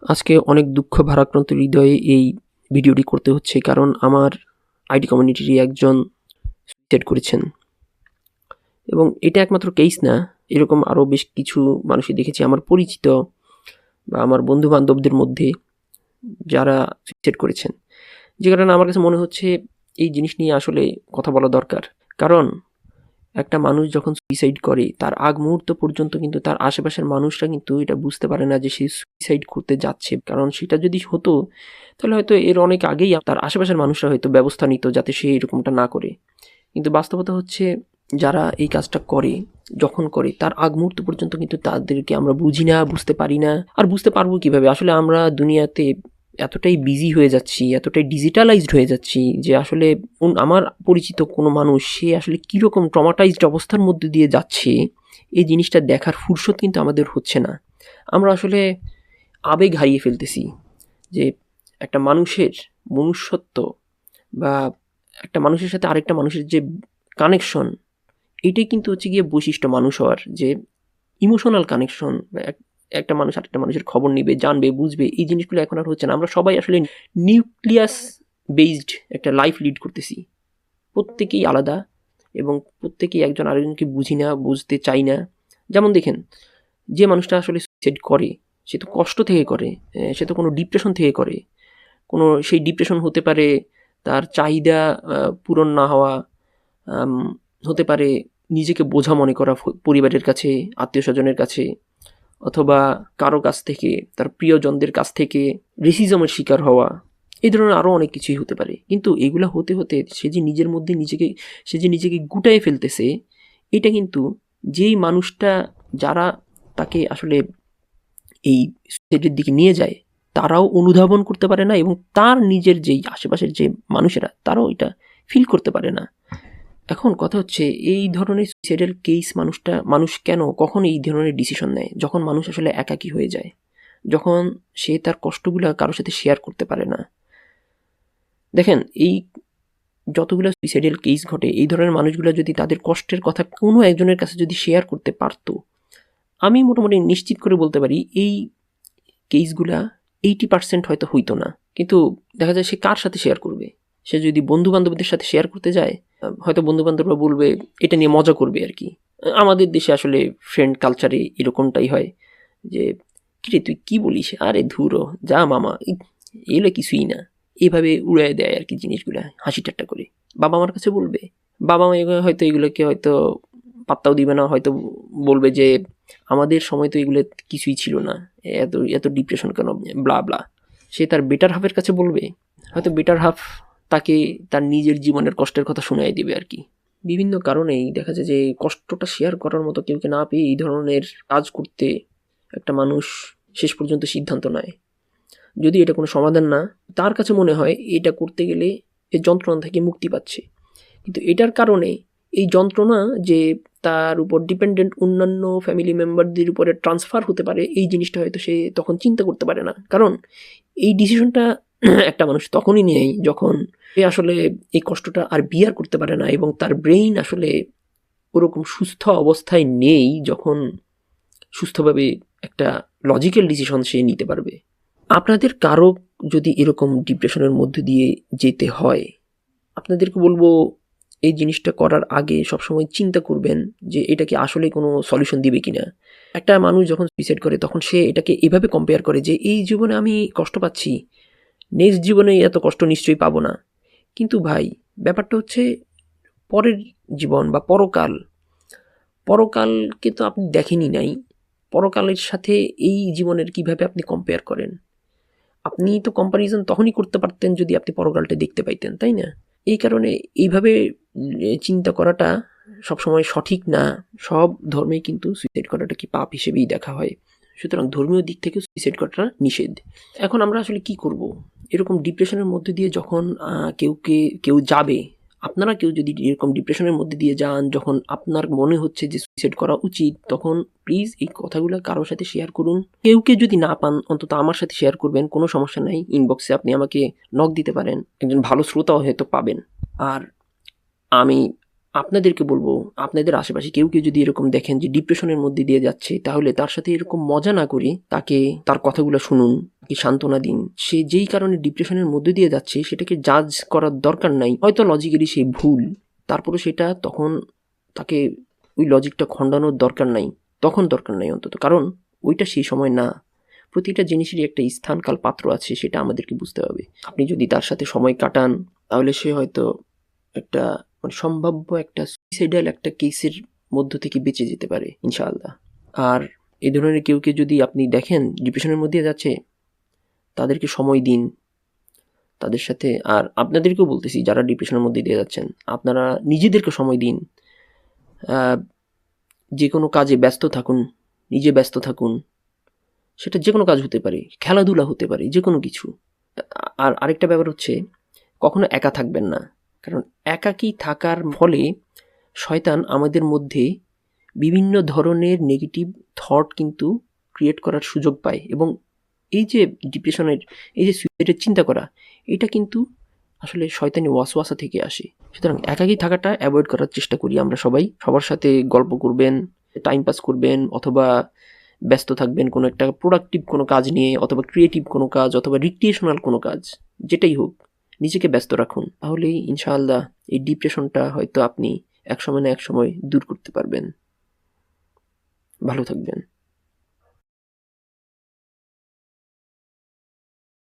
আজকে অনেক দুঃখ ভারাক্রান্ত হৃদয়ে এই ভিডিওটি করতে হচ্ছে, কারণ আমার আইটি কমিউনিটিরই একজন সুইসাইড করেছেন। এবং এটা একমাত্র কেস না, এরকম আরও বেশ কিছু মানুষই দেখেছি আমার পরিচিত বা আমার বন্ধু-বান্ধবদের মধ্যে যারা সুইসাইড করেছেন। যে কারণে আমার কাছে মনে হচ্ছে এই জিনিস নিয়ে আসলে কথা বলা দরকার। কারণ একটা মানুষ যখন সুইসাইড করে তার আগ মুহূর্ত পর্যন্ত কিন্তু তার আশেপাশের মানুষরা কিন্তু এটা বুঝতে পারে না যে সে সুইসাইড করতে যাচ্ছে। কারণ সেটা যদি হতো তাহলে হয়তো এর অনেক আগেই তার আশেপাশের মানুষরা হয়তো ব্যবস্থা নিত যাতে সে এরকমটা না করে। কিন্তু বাস্তবতা হচ্ছে যারা এই কাজটা করে, যখন করে তার আগ মুহূর্ত পর্যন্ত কিন্তু তাদেরকে আমরা বুঝি না, বুঝতে পারি না। আর বুঝতে পারবো কিভাবে? আসলে আমরা দুনিয়াতে এতটাই বিজি হয়ে যাচ্ছি, এতটাই ডিজিটালাইজড হয়ে যাচ্ছি যে আসলে আমার পরিচিত কোনো মানুষ সে আসলে কীরকম ট্রমাটাইজড অবস্থার মধ্যে দিয়ে যাচ্ছে এই জিনিসটা দেখার ফুরসত কিন্তু আমাদের হচ্ছে না। আমরা আসলে আবেগ হারিয়ে ফেলতেছি যে একটা মানুষের মনুষ্যত্ব বা একটা মানুষের সাথে আরেকটা মানুষের যে কানেকশন, এটাই কিন্তু হচ্ছে গিয়ে বৈশিষ্ট্য মানুষ হওয়ার, যে ইমোশনাল কানেকশন। একটা মানুষ আরেকটা মানুষের খবর নিবে, জানবে, বুঝবে, এই জিনিসগুলো এখন আর হচ্ছে না। আমরা সবাই আসলে নিউক্লিয়াস বেসড একটা লাইফ লিড করতেছি, প্রত্যেকেই আলাদা এবং প্রত্যেকেই একজন আরেকজনকে বুঝি না, বুঝতে চাই না। যেমন দেখেন, যে মানুষটা আসলে সুইসাইড করে সে তো কষ্ট থেকে করে, সে তো কোনো ডিপ্রেশন থেকে করে। কোনো সেই ডিপ্রেশন হতে পারে তার চাহিদা পূরণ না হওয়া, হতে পারে নিজেকে বোঝা মনে করা পরিবারের কাছে, আত্মীয় স্বজনের কাছে, অথবা কারো কাছ থেকে, তার প্রিয়জনদের কাছ থেকে রেসিজমের শিকার হওয়া। এই ধরনের আরও অনেক কিছুই হতে পারে। কিন্তু এগুলা হতে হতে সে যে নিজের মধ্যে নিজেকে গুটায়ে ফেলতেছে, এটা কিন্তু যেই মানুষটা, যারা তাকে আসলে এই সুইসাইডের দিকে নিয়ে যায় তারাও অনুধাবন করতে পারে না, এবং তার নিজের যেই আশেপাশের যে মানুষেরা তারাও এটা ফিল করতে পারে না। এখন কথা হচ্ছে, এই ধরনের সুইসাইডাল কেস মানুষ কেন কখন এই ধরনের ডিসিশন নেয়? যখন মানুষ আসলে একাকী হয়ে যায়, যখন সে তার কষ্টগুলো কারোর সাথে শেয়ার করতে পারে না। দেখেন, এই যতগুলো সুইসাইডাল কেস ঘটে, এই ধরনের মানুষগুলো যদি তাদের কষ্টের কথা কোনো একজনের কাছে যদি শেয়ার করতে পারতো, আমি মোটামুটি নিশ্চিত করে বলতে পারি এই কেসগুলা 80% হয়তো হইতো না। কিন্তু দেখা যায় সে কার সাথে শেয়ার করবে? সে যদি বন্ধু-বান্ধবদের সাথে শেয়ার করতে যায়, হয়তো বন্ধু-বান্ধবরা বলবে, এটা নিয়ে মজা করবে আর কি। আমাদের দেশে আসলে ফ্রেন্ড কালচারে এরকমটাই হয় যে, কিরে তুই কি বলিস? আরে ধুরো, যা মামা, এগুলো কিছুই না। এভাবে উড়ায় দেয় আর কি জিনিসগুলা হাসি ঠাট্টা করে। বাবা মার কাছে বলবে, বাবা মা হয়তো এগুলোকে হয়তো পাত্তাও দিবে না, হয়তো বলবে যে আমাদের সময় তো এগুলো কিছুই ছিল না, এত এত ডিপ্রেশন কেন, ব্লা ব্লা। সে তার বেটার হাফের কাছে বলবে, হয়তো বেটার হাফ তাকে তার নিজের জীবনের কষ্টের কথা শুনাই দিবে আর কি। বিভিন্ন কারণেই দেখা যায় যে কষ্টটা শেয়ার করার মতো কেউকে না পেয়ে এই ধরনের কাজ করতে একটা মানুষ শেষ পর্যন্ত সিদ্ধান্ত নেয়। যদি এটা কোনো সমাধান না, তার কাছে মনে হয় এটা করতে গেলে এই যন্ত্রণা থেকে মুক্তি পাচ্ছে। কিন্তু এটার কারণে এই যন্ত্রণা যে তার উপর ডিপেন্ডেন্ট অন্যান্য ফ্যামিলি মেম্বারদের উপরে ট্রান্সফার হতে পারে, এই জিনিসটা হয়তো সে তখন চিন্তা করতে পারে না। কারণ এই ডিসিশনটা একটা মানুষ তখনই নেয় যখন সে আসলে এই কষ্টটা আর বিয়ার করতে পারে না, এবং তার ব্রেইন আসলে ওরকম সুস্থ অবস্থায় নেই যখন সুস্থভাবে একটা লজিক্যাল ডিসিশন সে নিতে পারবে। আপনাদের কারো যদি এরকম ডিপ্রেশনের মধ্যে দিয়ে যেতে হয়, আপনাদেরকে বলবো এই জিনিসটা করার আগে সবসময় চিন্তা করবেন যে এটা কি আসলে কোনো সলিউশন দিবে কিনা। একটা মানুষ যখন সুইসাইড করে তখন সে এটাকে এভাবে কম্পেয়ার করে যে এই জীবনে আমি কষ্ট পাচ্ছি, নেক্সট জীবনে এত কষ্ট নিশ্চয়ই পাবো না। কিন্তু ভাই, ব্যাপারটা হচ্ছে পরের জীবন বা পরকালকে তো আপনি দেখেনই নাই। পরকালের সাথে এই জীবনের কিভাবে আপনি কম্পেয়ার করেন? আপনি তো কম্প্যারিজন তখনই করতে পারতেন যদি আপনি পরকালটা দেখতে পাইতেন, তাই না? এই কারণে এইভাবে চিন্তা করাটা সবসময় সঠিক না। সব ধর্মেই কিন্তু সুইসাইড করাটা কি পাপ হিসেবেই দেখা হয়। সুতরাং ধর্মীয় দিক থেকে সুইসাইড করাটা নিষেধ। এখন আমরা আসলে কি করব? এরকম ডিপ্রেশনের মধ্যে দিয়ে যখন কেউ যাবে, আপনারা কেউ যদি এরকম ডিপ্রেশনের মধ্যে দিয়ে যান, যখন আপনার মনে হচ্ছে যে সুইসাইড করা উচিত, তখন প্লিজ এই কথাগুলো কারোর সাথে শেয়ার করুন। কেউকে যদি না পান, অন্তত আমার সাথে শেয়ার করবেন, কোনো সমস্যা নাই। ইনবক্সে আপনি আমাকে নক দিতে পারেন, একজন ভালো শ্রোতাও হয়তো পাবেন। আর আমি আপনাদেরকে বলবো, আপনাদের আশেপাশে কেউ যদি এরকম দেখেন যে ডিপ্রেশনের মধ্যে দিয়ে যাচ্ছে, তাহলে তার সাথে এরকম মজা না করে তাকে তার কথাগুলো শুনুন, তাকে সান্ত্বনা দিন। সে যেই কারণে ডিপ্রেশনের মধ্যে দিয়ে যাচ্ছে সেটাকে জাজ করার দরকার নাই। হয়তো লজিক্যালি সে ভুল, তারপরে সেটা তখন তাকে ওই লজিকটা খণ্ডানোর দরকার নাই, তখন দরকার নাই অন্তত, কারণ ওইটা সেই সময় না। প্রতিটা জিনিসেরই একটা স্থান কাল পাত্র আছে, সেটা আমাদেরকে বুঝতে হবে। আপনি যদি তার সাথে সময় কাটান তাহলে সে হয়তো একটা সম্ভাব্য একটা সুইসাইডাল একটা কেসের মধ্য থেকে বেঁচে যেতে পারে ইনশাআল্লাহ। আর এই ধরনের কেউকে যদি আপনি দেখেন ডিপ্রেশনের মধ্যে যাচ্ছে, তাদেরকে সময় দিন তাদের সাথে। আর আপনাদেরকেও বলতেছি যারা ডিপ্রেশনের মধ্যে দিয়ে যাচ্ছেন, আপনারা নিজেদেরকে সময় দিন। যে কোনো কাজে ব্যস্ত থাকুন, নিজে ব্যস্ত থাকুন। সেটা যে কোনো কাজ হতে পারে, খেলাধুলা হতে পারে, যে কোনো কিছু। আর আরেকটা ব্যাপার হচ্ছে, কখনো একা থাকবেন না, কারণ একাকী থাকার ফলে শয়তান আমাদের মধ্যে বিভিন্ন ধরনের নেগেটিভ থট কিন্তু ক্রিয়েট করার সুযোগ পায়। এবং এই যে ডিপ্রেশনের, এই যে সুইসাইডের চিন্তা করা, এটা কিন্তু আসলে শয়তানি ওয়াসওয়াসা থেকে আসে। সুতরাং একাকী থাকাটা অ্যাভয়েড করার চেষ্টা করি আমরা সবাই। সবার সাথে গল্প করবেন, টাইম পাস করবেন, অথবা ব্যস্ত থাকবেন কোনো একটা প্রোডাক্টিভ কোনো কাজ নিয়ে, অথবা ক্রিয়েটিভ কোনো কাজ, অথবা রিক্রিয়েশনাল কোনো কাজ, যেটাই হোক নিজেকে ব্যস্ত রাখুন। তাহলেই ইনশাআল্লাহ এই ডিপ্রেশনটা হয়তো আপনি একসময় না একসময় দূর করতে পারবেন। ভালো থাকবেন।